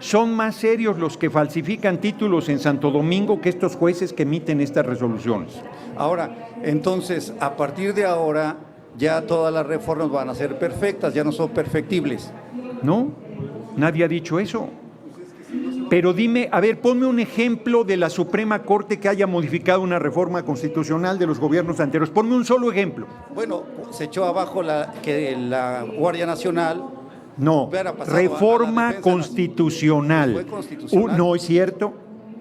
Son más serios los que falsifican títulos en Santo Domingo que estos jueces que emiten estas resoluciones. Ahora, entonces, a partir de ahora, ya todas las reformas van a ser perfectas, ya no son perfectibles. No, nadie ha dicho eso. Pero dime, a ver, ponme un ejemplo de la Suprema Corte que haya modificado una reforma constitucional de los gobiernos anteriores. Ponme un solo ejemplo. Bueno, se echó abajo que la Guardia Nacional. No, reforma constitucional. ¿Fue constitucional? No es cierto,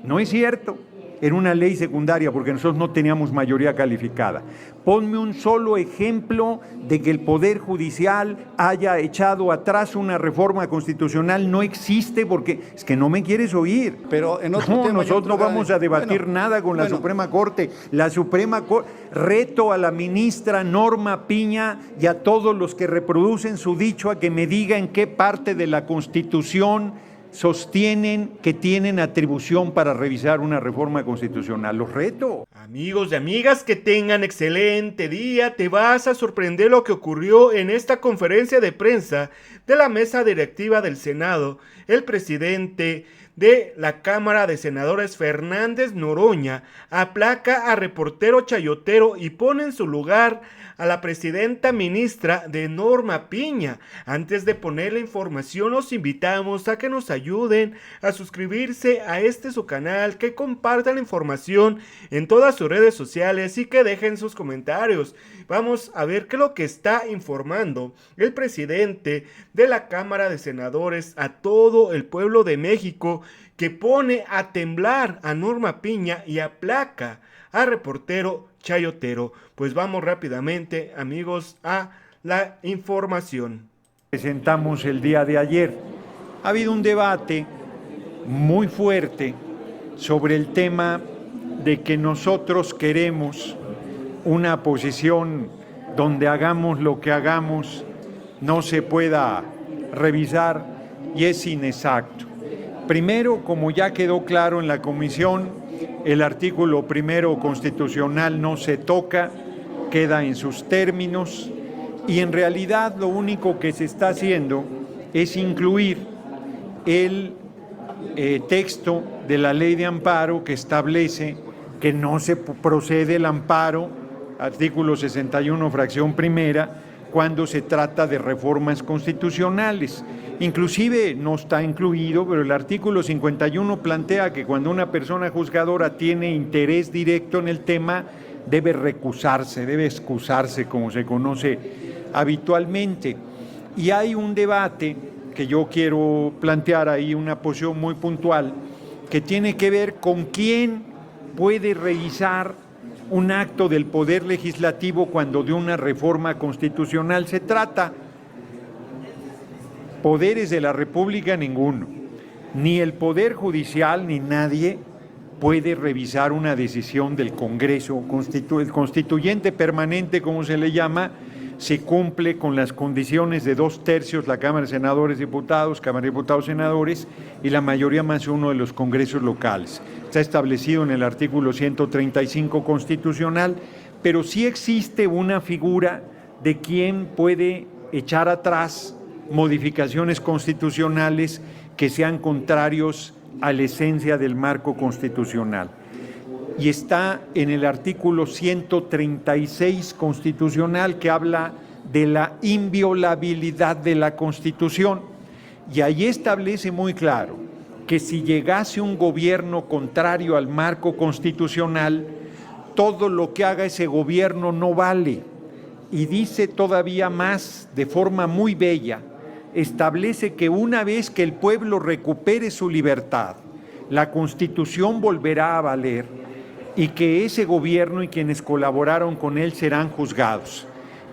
no es cierto. Era una ley secundaria porque nosotros no teníamos mayoría calificada. Ponme un solo ejemplo de que el Poder Judicial haya echado atrás una reforma constitucional. No existe porque es que no me quieres oír. Pero en otro tema, nosotros no vamos a debatir nada con la Suprema Corte. La Suprema Corte, reto a la ministra Norma Piña y a todos los que reproducen su dicho a que me digan qué parte de la Constitución sostienen que tienen atribución para revisar una reforma constitucional. Los reto. Amigos y amigas, que tengan excelente día. Te vas a sorprender lo que ocurrió en esta conferencia de prensa de la mesa directiva del Senado. El presidente de la Cámara de Senadores, Fernández Noroña, aplaca a reportero chayotero y pone en su lugar a la presidenta ministra de Norma Piña. Antes de poner la información, los invitamos a que nos ayuden a suscribirse a su canal, que compartan la información en todas sus redes sociales y que dejen sus comentarios. Vamos a ver qué es lo que está informando el presidente de la Cámara de Senadores a todo el pueblo de México, que pone a temblar a Norma Piña y aplaca a reportero chayotero. Pues vamos rápidamente, amigos, a la información. Presentamos el día de ayer. Ha habido un debate muy fuerte sobre el tema de que nosotros queremos una posición donde hagamos lo que hagamos no se pueda revisar, y es inexacto. Primero, como ya quedó claro en la comisión, el artículo primero constitucional no se toca, queda en sus términos, y en realidad lo único que se está haciendo es incluir el texto de la ley de amparo que establece que no se procede el amparo, artículo 61, fracción primera, cuando se trata de reformas constitucionales. Inclusive no está incluido, pero el artículo 51 plantea que cuando una persona juzgadora tiene interés directo en el tema, debe recusarse, debe excusarse, como se conoce habitualmente. Y hay un debate que yo quiero plantear ahí, una posición muy puntual, que tiene que ver con quién puede revisar un acto del Poder Legislativo cuando de una reforma constitucional se trata. Poderes de la República, ninguno. Ni el Poder Judicial ni nadie puede revisar una decisión del Congreso. El constituyente permanente, como se le llama, se cumple con las condiciones de 2/3, la Cámara de Senadores Diputados, Cámara de Diputados Senadores, y la mayoría más uno de los congresos locales. Está establecido en el artículo 135 constitucional, pero sí existe una figura de quien puede echar atrás modificaciones constitucionales que sean contrarios a la esencia del marco constitucional. Y está en el artículo 136 constitucional, que habla de la inviolabilidad de la Constitución. Y ahí establece muy claro que si llegase un gobierno contrario al marco constitucional, todo lo que haga ese gobierno no vale. Y dice todavía más, de forma muy bella, establece que una vez que el pueblo recupere su libertad, la Constitución volverá a valer y que ese gobierno y quienes colaboraron con él serán juzgados.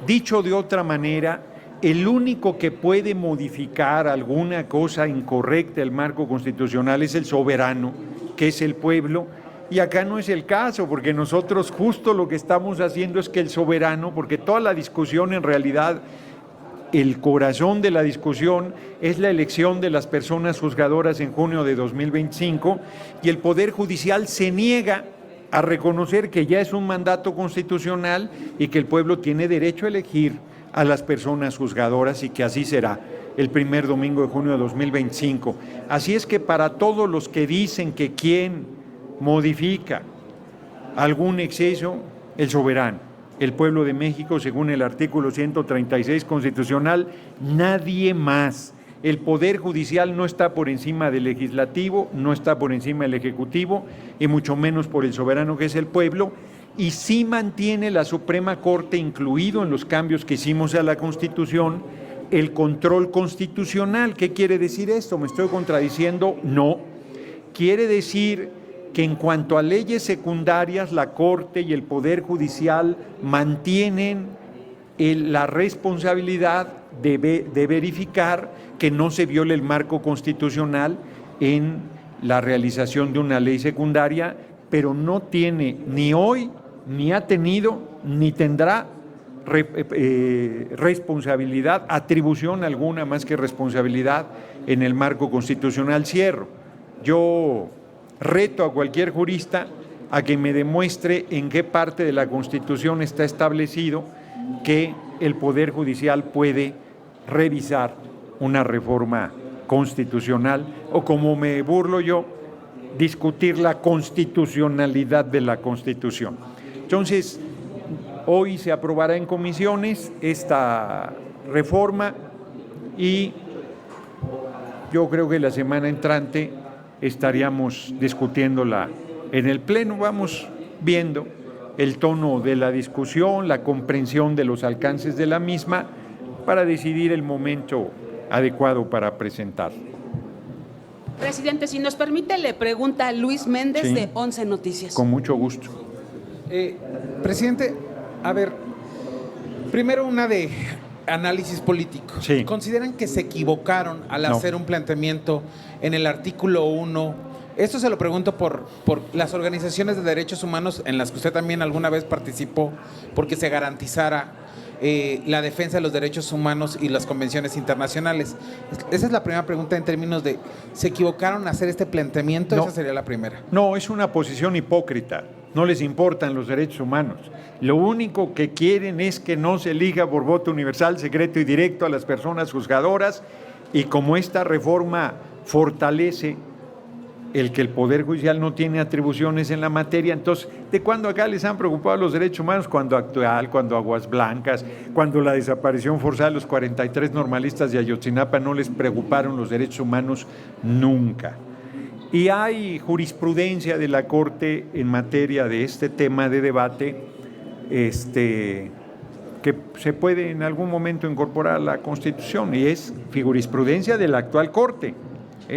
Dicho de otra manera, el único que puede modificar alguna cosa incorrecta del marco constitucional es el soberano, que es el pueblo, y acá no es el caso, porque nosotros justo lo que estamos haciendo es que el soberano, porque toda la discusión en realidad, el corazón de la discusión es la elección de las personas juzgadoras en junio de 2025, y el Poder Judicial se niega a reconocer que ya es un mandato constitucional y que el pueblo tiene derecho a elegir a las personas juzgadoras y que así será. el primer domingo de junio de 2025. Así es que para todos los que dicen que quien modifica algún exceso, el soberano, el pueblo de México, según el artículo 136 constitucional, nadie más. El Poder Judicial no está por encima del Legislativo, no está por encima del Ejecutivo, y mucho menos por el soberano que es el pueblo, y sí mantiene la Suprema Corte, incluido en los cambios que hicimos a la Constitución, el control constitucional. ¿Qué quiere decir esto? ¿Me estoy contradiciendo? No. Quiere decir que en cuanto a leyes secundarias, la Corte y el Poder Judicial mantienen la responsabilidad de verificar que no se viole el marco constitucional en la realización de una ley secundaria, pero no tiene ni hoy, ni ha tenido, ni tendrá responsabilidad, atribución alguna más que responsabilidad en el marco constitucional. Cierro. Yo reto a cualquier jurista a que me demuestre en qué parte de la Constitución está establecido que el Poder Judicial puede revisar una reforma constitucional o, como me burlo yo, discutir la constitucionalidad de la Constitución. Entonces, hoy se aprobará en comisiones esta reforma y yo creo que la semana entrante estaríamos discutiéndola en el Pleno. Vamos viendo el tono de la discusión, la comprensión de los alcances de la misma para decidir el momento adecuado para presentar. Presidente, si nos permite, le pregunta Luis Méndez, Sí, de 11 Noticias. Con mucho gusto. Presidente, a ver, primero una de análisis político. Sí. ¿Consideran que se equivocaron al No. hacer un planteamiento en el artículo 1? Esto se lo pregunto por las organizaciones de derechos humanos en las que usted también alguna vez participó, porque se garantizara la defensa de los derechos humanos y las convenciones internacionales. Esa es la primera pregunta en términos de, ¿se equivocaron al hacer este planteamiento? No. Esa sería la primera. No, es una posición hipócrita. No les importan los derechos humanos. Lo único que quieren es que no se elija por voto universal, secreto y directo a las personas juzgadoras, y como esta reforma fortalece el que el Poder Judicial no tiene atribuciones en la materia, entonces, ¿de cuándo acá les han preocupado los derechos humanos? Cuando Actual, cuando Aguas Blancas, cuando la desaparición forzada de los 43 normalistas de Ayotzinapa, no les preocuparon los derechos humanos nunca. Y hay jurisprudencia de la Corte en materia de este tema de debate, que se puede en algún momento incorporar a la Constitución, y es jurisprudencia de la actual Corte.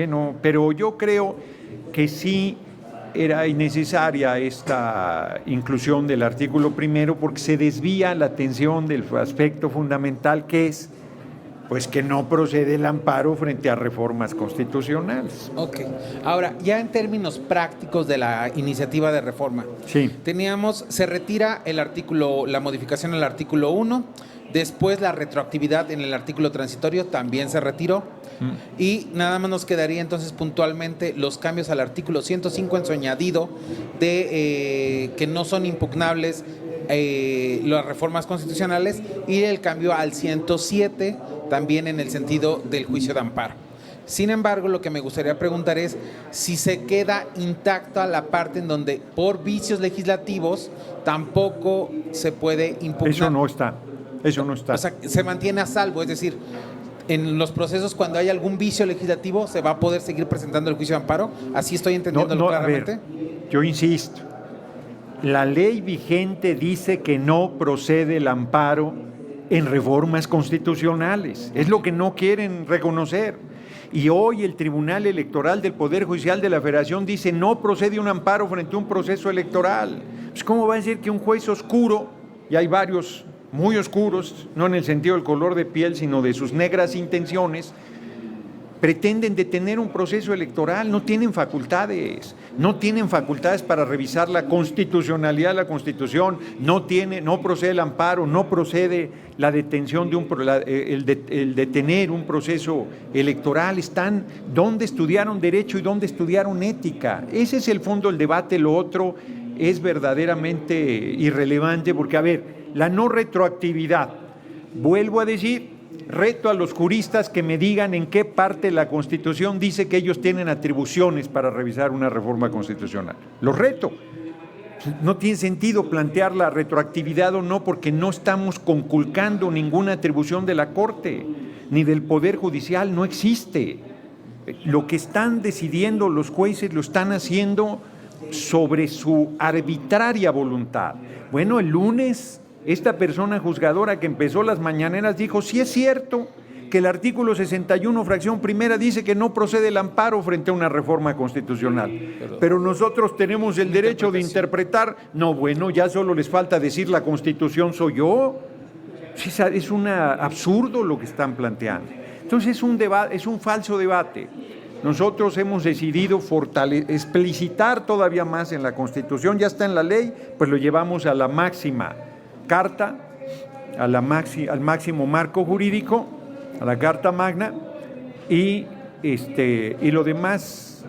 No, pero yo creo que sí era innecesaria esta inclusión del artículo primero, porque se desvía la atención del aspecto fundamental, que es pues que no procede el amparo frente a reformas constitucionales. Ok. Ahora, ya en términos prácticos de la iniciativa de reforma, Sí. se retira el artículo, la modificación al artículo 1, después la retroactividad en el artículo transitorio también se retiró, y nada más nos quedaría entonces puntualmente los cambios al artículo 105 en su añadido de que no son impugnables las reformas constitucionales, y el cambio al 107 también en el sentido del juicio de amparo. Sin embargo, lo que me gustaría preguntar es si se queda intacta la parte en donde por vicios legislativos tampoco se puede impugnar. Eso no está. O sea, se mantiene a salvo, es decir, en los procesos cuando hay algún vicio legislativo se va a poder seguir presentando el juicio de amparo. ¿Así estoy entendiéndolo claramente? A ver, yo insisto, la ley vigente dice que no procede el amparo en reformas constitucionales. Es lo que no quieren reconocer. Y hoy el Tribunal Electoral del Poder Judicial de la Federación dice no procede un amparo frente a un proceso electoral. Pues ¿cómo va a decir que un juez oscuro, y hay varios muy oscuros, no en el sentido del color de piel, sino de sus negras intenciones, pretenden detener un proceso electoral? No tienen facultades para revisar la constitucionalidad de la Constitución, no procede el amparo, no procede la detención el detener un proceso electoral. Están donde estudiaron derecho y donde estudiaron ética. Ese es el fondo del debate. Lo otro es verdaderamente irrelevante, porque, a ver, la no retroactividad, vuelvo a decir, reto a los juristas que me digan en qué parte de la Constitución dice que ellos tienen atribuciones para revisar una reforma constitucional. Los reto. No tiene sentido plantear la retroactividad o no, porque no estamos conculcando ninguna atribución de la Corte ni del Poder Judicial, no existe. Lo que están decidiendo los jueces lo están haciendo sobre su arbitraria voluntad. Bueno, el lunes esta persona juzgadora que empezó las mañaneras dijo, sí es cierto que el artículo 61, fracción primera, dice que no procede el amparo frente a una reforma constitucional. Pero nosotros tenemos el derecho de interpretar. No, bueno, ya solo les falta decir la Constitución soy yo. Es un absurdo lo que están planteando. Entonces es un debate, es un falso debate. Nosotros hemos decidido explicitar todavía más en la Constitución, ya está en la ley, pues lo llevamos a la máxima carta, al máximo marco jurídico, a la Carta Magna, y lo demás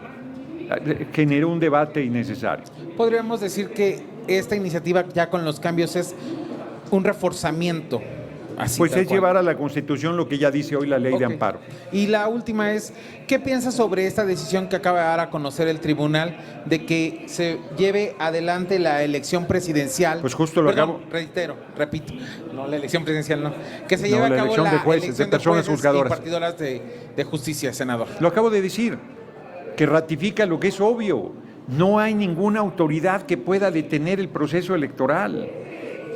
generó un debate innecesario. Podríamos decir que esta iniciativa ya con los cambios es un reforzamiento. Así, pues es cual. Llevar a la Constitución lo que ya dice hoy la ley de amparo. Y la última es, ¿qué piensas sobre esta decisión que acaba de dar a conocer el tribunal de que se lleve adelante la elección presidencial? Pues justo lo acabo. Repito, no, la elección presidencial no. Que se lleve a cabo elección la de jueces, elección de personas juzgadoras. y partidoras de justicia, senador. Lo acabo de decir, que ratifica lo que es obvio. No hay ninguna autoridad que pueda detener el proceso electoral.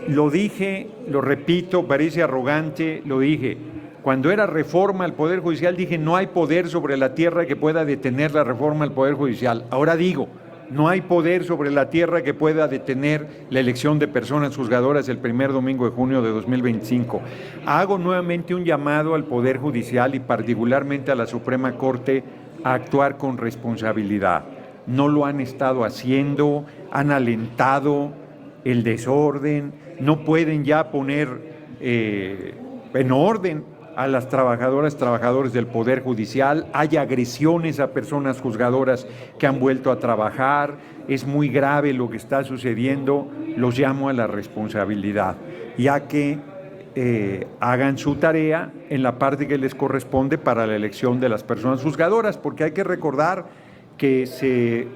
Lo dije, lo repito, parece arrogante, lo dije. Cuando era reforma al Poder Judicial dije no hay poder sobre la tierra que pueda detener la reforma al Poder Judicial. Ahora digo, no hay poder sobre la tierra que pueda detener la elección de personas juzgadoras el primer domingo de junio de 2025. Hago nuevamente un llamado al Poder Judicial y particularmente a la Suprema Corte a actuar con responsabilidad. No lo han estado haciendo, han alentado el desorden, no pueden ya poner en orden a las trabajadores del Poder Judicial, hay agresiones a personas juzgadoras que han vuelto a trabajar, es muy grave lo que está sucediendo, los llamo a la responsabilidad, ya que hagan su tarea en la parte que les corresponde para la elección de las personas juzgadoras, porque hay que recordar que se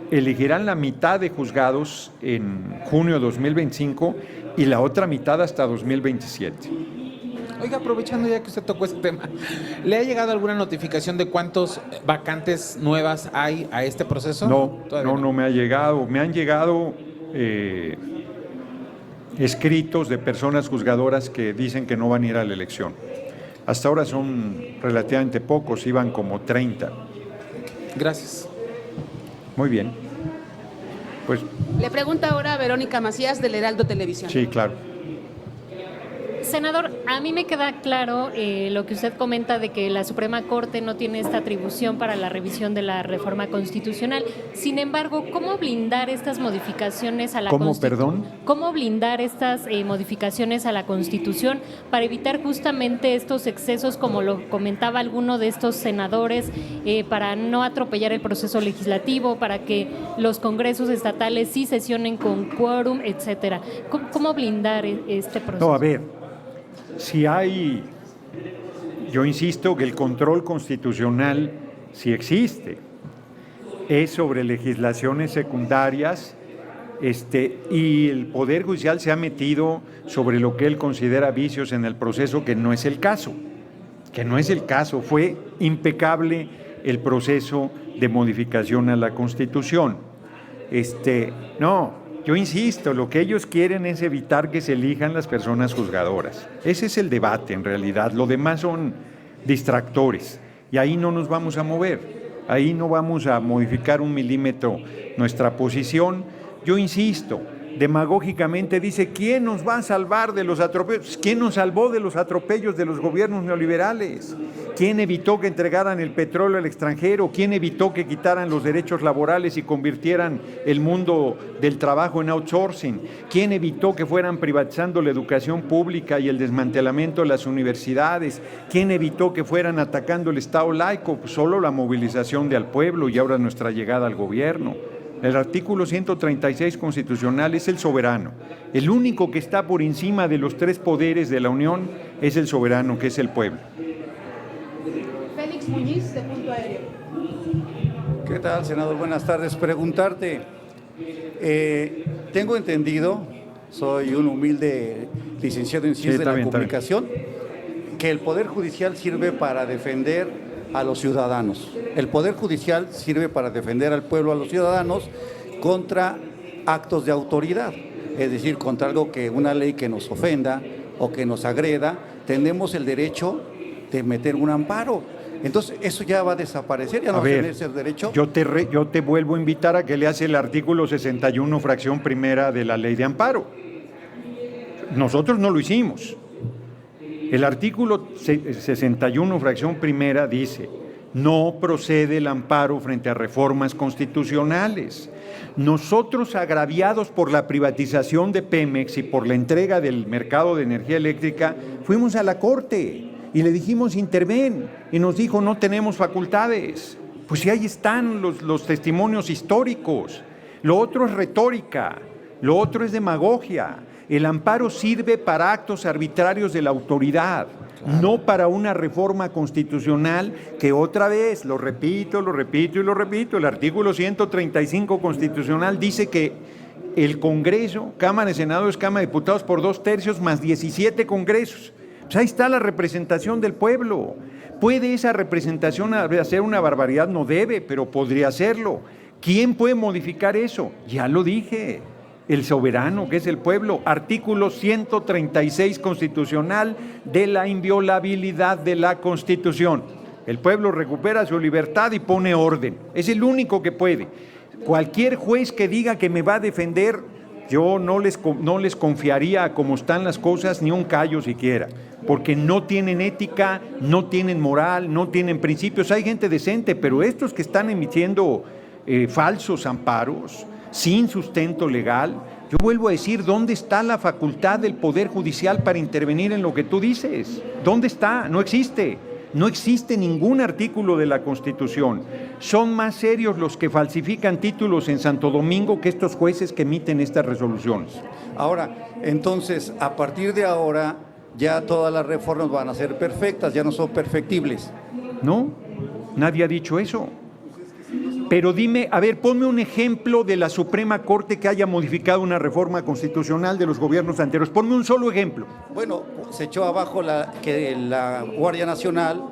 elegirán la mitad de juzgados en junio de 2025 y la otra mitad hasta 2027. Oiga, aprovechando ya que usted tocó ese tema, ¿le ha llegado alguna notificación de cuántos vacantes nuevas hay a este proceso? No me ha llegado. Me han llegado escritos de personas juzgadoras que dicen que no van a ir a la elección. Hasta ahora son relativamente pocos, iban como 30. Gracias. Muy bien. Pues Le pregunta ahora a Verónica Macías del Heraldo Televisión. sí, claro. Senador, a mí me queda claro lo que usted comenta de que la Suprema Corte no tiene esta atribución para la revisión de la reforma constitucional. Sin embargo, ¿cómo blindar estas modificaciones a la Constitución? ¿Cómo blindar estas modificaciones a la Constitución para evitar justamente estos excesos, como lo comentaba alguno de estos senadores, para no atropellar el proceso legislativo, para que los congresos estatales sí sesionen con quórum, etcétera? ¿Cómo blindar este proceso? No, a ver. Yo insisto que el control constitucional sí existe, es sobre legislaciones secundarias, y el Poder Judicial se ha metido sobre lo que él considera vicios en el proceso, que no es el caso, fue impecable el proceso de modificación a la Constitución. Yo insisto, lo que ellos quieren es evitar que se elijan las personas juzgadoras. Ese es el debate en realidad. Lo demás son distractores y ahí no nos vamos a mover. Ahí no vamos a modificar un milímetro nuestra posición. Yo insisto, demagógicamente dice, ¿quién nos va a salvar de los atropellos? ¿Quién nos salvó de los atropellos de los gobiernos neoliberales? ¿Quién evitó que entregaran el petróleo al extranjero? ¿Quién evitó que quitaran los derechos laborales y convirtieran el mundo del trabajo en outsourcing? ¿Quién evitó que fueran privatizando la educación pública y el desmantelamiento de las universidades? ¿Quién evitó que fueran atacando el Estado laico? Pues solo la movilización del pueblo y ahora nuestra llegada al gobierno. El artículo 136 constitucional es el soberano. El único que está por encima de los tres poderes de la Unión es el soberano, que es el pueblo. Félix Muñiz, de Punto Aéreo. ¿Qué tal, senador? Buenas tardes. Preguntarte, tengo entendido, soy un humilde licenciado en Ciencias de la Comunicación, que el Poder Judicial sirve para defender a los ciudadanos. El Poder Judicial sirve para defender al pueblo, a los ciudadanos, contra actos de autoridad. Es decir, contra algo que una ley que nos ofenda o que nos agreda, tenemos el derecho de meter un amparo. Entonces, eso ya va a desaparecer, ya no va a tener ese derecho. Yo te vuelvo a invitar a que leas el artículo 61, fracción primera de la ley de amparo. Nosotros no lo hicimos. El artículo 61, fracción primera, dice: no procede el amparo frente a reformas constitucionales. Nosotros, agraviados por la privatización de Pemex y por la entrega del mercado de energía eléctrica, fuimos a la Corte y le dijimos: interven, y nos dijo: no tenemos facultades. Pues sí, ahí están los testimonios históricos. Lo otro es retórica, lo otro es demagogia. El amparo sirve para actos arbitrarios de la autoridad, no para una reforma constitucional que, otra vez, lo repito y lo repito, el artículo 135 constitucional dice que el Congreso, Cámara de Senadores, Cámara de Diputados, por 2/3 más 17 congresos. Pues ahí está la representación del pueblo. ¿Puede esa representación hacer una barbaridad? No debe, pero podría hacerlo. ¿Quién puede modificar eso? Ya lo dije. El soberano, que es el pueblo. Artículo 136 constitucional de la inviolabilidad de la Constitución. El pueblo recupera su libertad y pone orden. Es el único que puede. Cualquier juez que diga que me va a defender, yo no les confiaría, como están las cosas, ni un callo siquiera, porque no tienen ética, no tienen moral, no tienen principios. Hay gente decente, pero estos que están emitiendo falsos amparos, sin sustento legal, yo vuelvo a decir: ¿dónde está la facultad del Poder Judicial para intervenir en lo que tú dices? ¿Dónde está? No existe. No existe ningún artículo de la Constitución. Son más serios los que falsifican títulos en Santo Domingo que estos jueces que emiten estas resoluciones. Ahora, entonces, a partir de ahora, ya todas las reformas van a ser perfectas, ya no son perfectibles. No, nadie ha dicho eso. Pero dime, a ver, ponme un ejemplo de la Suprema Corte que haya modificado una reforma constitucional de los gobiernos anteriores. Ponme un solo ejemplo. Bueno, se echó abajo que la Guardia Nacional.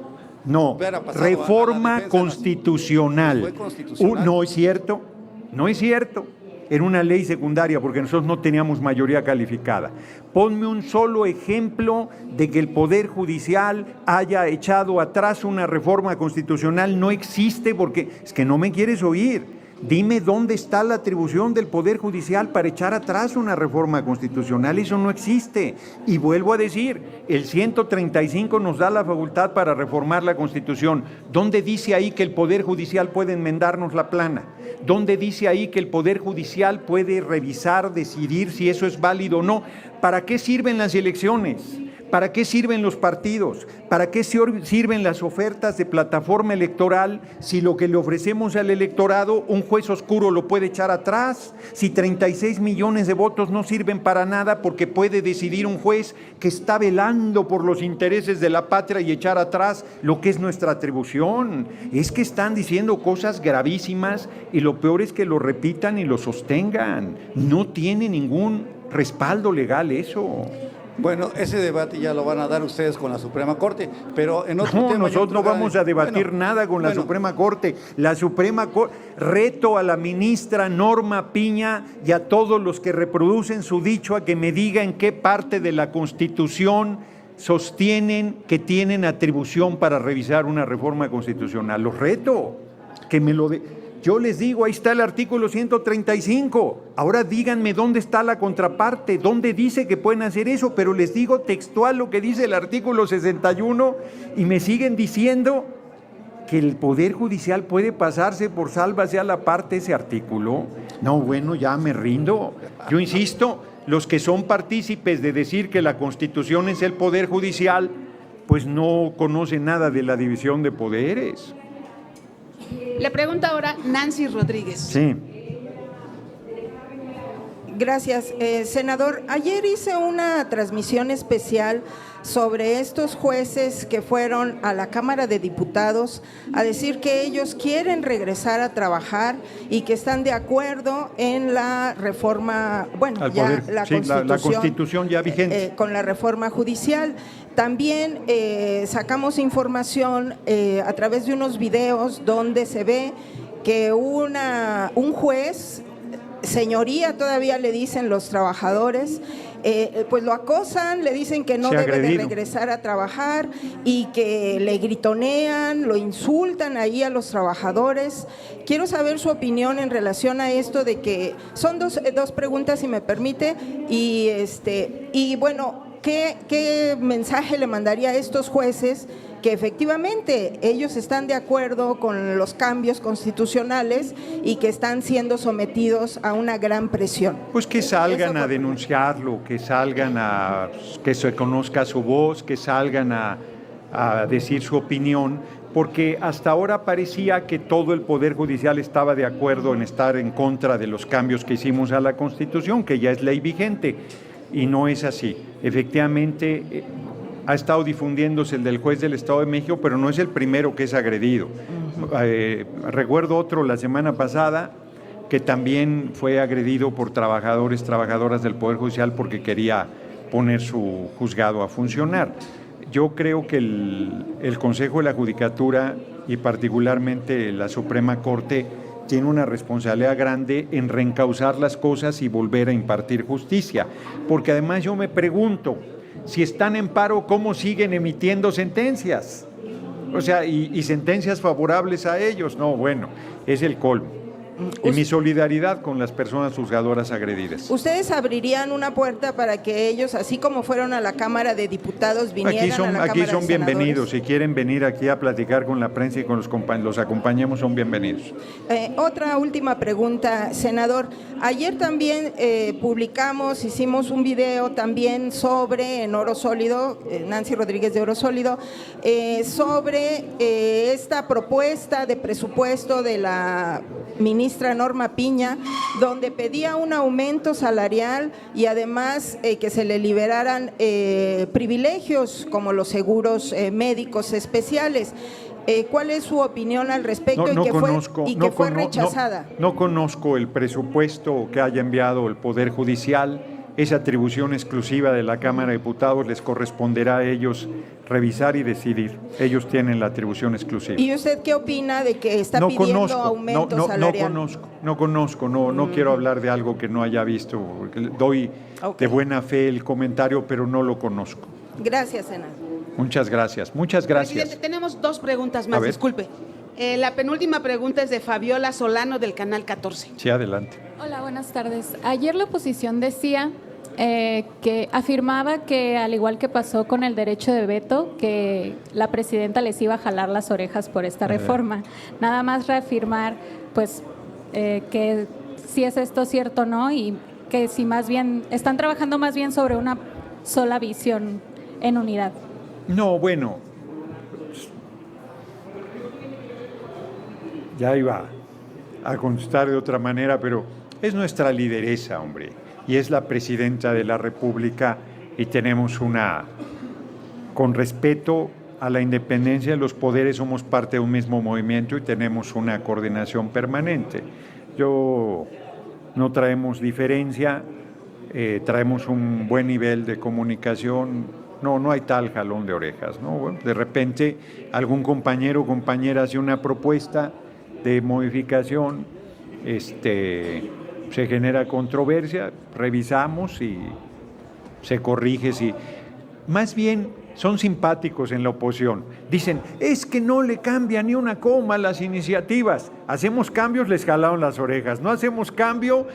No, reforma constitucional. ¿Fue constitucional? No es cierto, no es cierto. Era una ley secundaria porque nosotros no teníamos mayoría calificada. Ponme un solo ejemplo de que el Poder Judicial haya echado atrás una reforma constitucional. No existe, porque es que no me quieres oír. Dime dónde está la atribución del Poder Judicial para echar atrás una reforma constitucional. Eso no existe. Y vuelvo a decir, el 135 nos da la facultad para reformar la Constitución. ¿Dónde dice ahí que el Poder Judicial puede enmendarnos la plana? ¿Dónde dice ahí que el Poder Judicial puede revisar, decidir si eso es válido o no? ¿Para qué sirven las elecciones? ¿Para qué sirven los partidos? ¿Para qué sirven las ofertas de plataforma electoral si lo que le ofrecemos al electorado un juez oscuro lo puede echar atrás? Si 36 millones de votos no sirven para nada porque puede decidir un juez que está velando por los intereses de la patria y echar atrás lo que es nuestra atribución. Es que están diciendo cosas gravísimas y lo peor es que lo repitan y lo sostengan. No tiene ningún respaldo legal eso. Bueno, ese debate ya lo van a dar ustedes con la Suprema Corte, pero en otro tema... Nosotros no vamos a debatir nada con la Suprema Corte. La Suprema Corte, reto a la ministra Norma Piña y a todos los que reproducen su dicho a que me diga en qué parte de la Constitución sostienen que tienen atribución para revisar una reforma constitucional. Los reto, que me lo... Yo les digo, ahí está el artículo 135. Ahora díganme dónde está la contraparte, dónde dice que pueden hacer eso, pero les digo textual lo que dice el artículo 61 y me siguen diciendo que el Poder Judicial puede pasarse por sálvase a la parte ese artículo. No, bueno, ya me rindo. Yo insisto, los que son partícipes de decir que la Constitución es el Poder Judicial, pues no conocen nada de la división de poderes. Le pregunta ahora Nancy Rodríguez. Sí. Gracias, senador. Ayer hice una transmisión especial sobre estos jueces que fueron a la Cámara de Diputados a decir que ellos quieren regresar a trabajar y que están de acuerdo en la reforma, bueno, al ya poder, la, sí, constitución, la Constitución ya vigente. Con la reforma judicial. También sacamos información a través de unos videos donde se ve que un juez, señoría todavía le dicen los trabajadores, pues lo acosan, le dicen que no debe de regresar a trabajar y que le gritonean, lo insultan ahí a los trabajadores. Quiero saber su opinión en relación a esto de que son dos preguntas, si me permite, y bueno, ¿qué mensaje le mandaría a estos jueces que efectivamente ellos están de acuerdo con los cambios constitucionales y que están siendo sometidos a una gran presión? Pues que salgan a denunciarlo, que salgan a que se conozca su voz, que salgan a decir su opinión, porque hasta ahora parecía que todo el Poder Judicial estaba de acuerdo en estar en contra de los cambios que hicimos a la Constitución, que ya es ley vigente, y no es así. Efectivamente, ha estado difundiéndose el del juez del Estado de México, pero no es el primero que es agredido. Recuerdo otro la semana pasada que también fue agredido por trabajadoras del Poder Judicial porque quería poner su juzgado a funcionar. Yo creo que el Consejo de la Judicatura y particularmente la Suprema Corte tiene una responsabilidad grande en reencauzar las cosas y volver a impartir justicia, porque además yo me pregunto, si están en paro, ¿cómo siguen emitiendo sentencias? O sea, y sentencias favorables a ellos. No, bueno, es el colmo. Y mi solidaridad con las personas juzgadoras agredidas. ¿Ustedes abrirían una puerta para que ellos, así como fueron a la Cámara de Diputados, vinieran a la Cámara de Senadores? Aquí son bienvenidos. Si quieren venir aquí a platicar con la prensa y con los acompañemos, son bienvenidos. Otra última pregunta, senador. Ayer también hicimos un video también sobre, en Oro Sólido, Nancy Rodríguez de Oro Sólido, sobre esta propuesta de presupuesto de la ministra Norma Piña, donde pedía un aumento salarial y además que se le liberaran privilegios como los seguros médicos especiales. ¿Cuál es su opinión al respecto que fue rechazada? No conozco el presupuesto que haya enviado el Poder Judicial. Es atribución exclusiva de la Cámara de Diputados, les corresponderá a ellos revisar y decidir. Ellos tienen la atribución exclusiva. ¿Y usted qué opina de que está pidiendo aumento salarial? No conozco, no quiero hablar de algo que no haya visto. Doy de buena fe el comentario, pero no lo conozco. Gracias, senador. Muchas gracias. Presidente, tenemos dos preguntas más, disculpe. La penúltima pregunta es de Fabiola Solano del Canal 14. Sí, adelante. Hola, buenas tardes. Ayer la oposición decía que afirmaba que, al igual que pasó con el derecho de veto, que la presidenta les iba a jalar las orejas por esta reforma. Nada más reafirmar, pues, que si es esto cierto o no, y que si más bien están trabajando más bien sobre una sola visión en unidad. No, bueno, ya iba a contestar de otra manera, pero es nuestra lideresa, hombre, y es la presidenta de la República, y tenemos con respeto a la independencia de los poderes, somos parte de un mismo movimiento y tenemos una coordinación permanente. No traemos diferencia, traemos un buen nivel de comunicación. No hay tal jalón de orejas, ¿no? Bueno, de repente algún compañero o compañera hace una propuesta de modificación, se genera controversia, revisamos y se corrige. Más bien son simpáticos en la oposición. Dicen, es que no le cambia ni una coma a las iniciativas. Hacemos cambios, les jalaron las orejas. No hacemos cambio,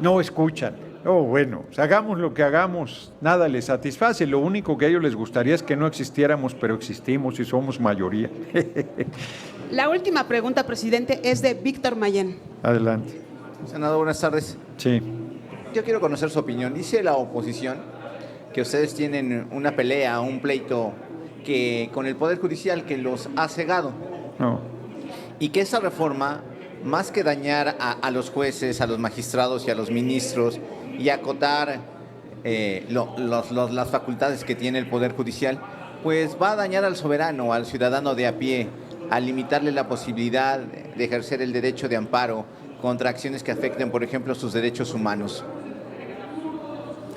no escuchan. Bueno, hagamos lo que hagamos, nada les satisface. Lo único que a ellos les gustaría es que no existiéramos, pero existimos y somos mayoría. La última pregunta, presidente, es de Víctor Mayén. Adelante. Senador, buenas tardes. Sí. Yo quiero conocer su opinión. Dice la oposición que ustedes tienen una pelea, un pleito con el Poder Judicial que los ha cegado. No. Y que esa reforma más que dañar a los jueces, a los magistrados y a los ministros y acotar las facultades que tiene el Poder Judicial, pues va a dañar al soberano, al ciudadano de a pie, a limitarle la posibilidad de ejercer el derecho de amparo contra acciones que afecten, por ejemplo, sus derechos humanos.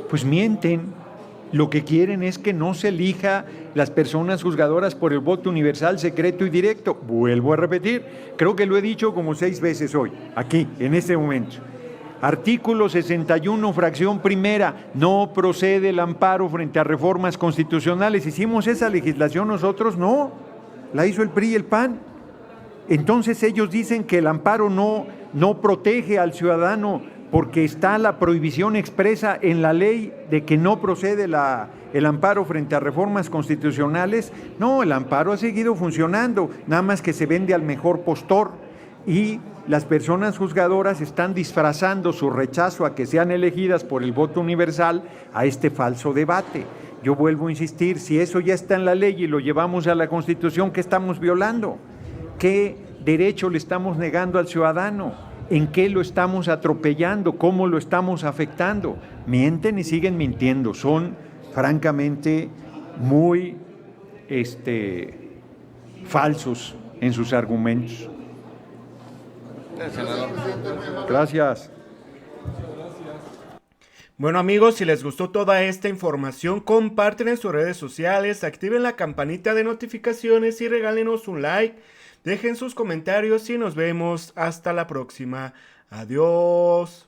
Pues mienten. Lo que quieren es que no se elija las personas juzgadoras por el voto universal, secreto y directo. Vuelvo a repetir, creo que lo he dicho como 6 veces hoy, aquí, en este momento. Artículo 61, fracción primera, no procede el amparo frente a reformas constitucionales. ¿Hicimos esa legislación nosotros? No, la hizo el PRI y el PAN. Entonces ellos dicen que el amparo no protege al ciudadano porque está la prohibición expresa en la ley de que no procede el amparo frente a reformas constitucionales. No, el amparo ha seguido funcionando, nada más que se vende al mejor postor y las personas juzgadoras están disfrazando su rechazo a que sean elegidas por el voto universal a este falso debate. Yo vuelvo a insistir, si eso ya está en la ley y lo llevamos a la Constitución, ¿qué estamos violando? ¿Qué derecho le estamos negando al ciudadano? ¿En qué lo estamos atropellando? ¿Cómo lo estamos afectando? Mienten y siguen mintiendo. Son, francamente, muy falsos en sus argumentos. Gracias. Bueno amigos, si les gustó toda esta información, comparten en sus redes sociales, activen la campanita de notificaciones y regálenos un like. Dejen sus comentarios y nos vemos hasta la próxima. Adiós.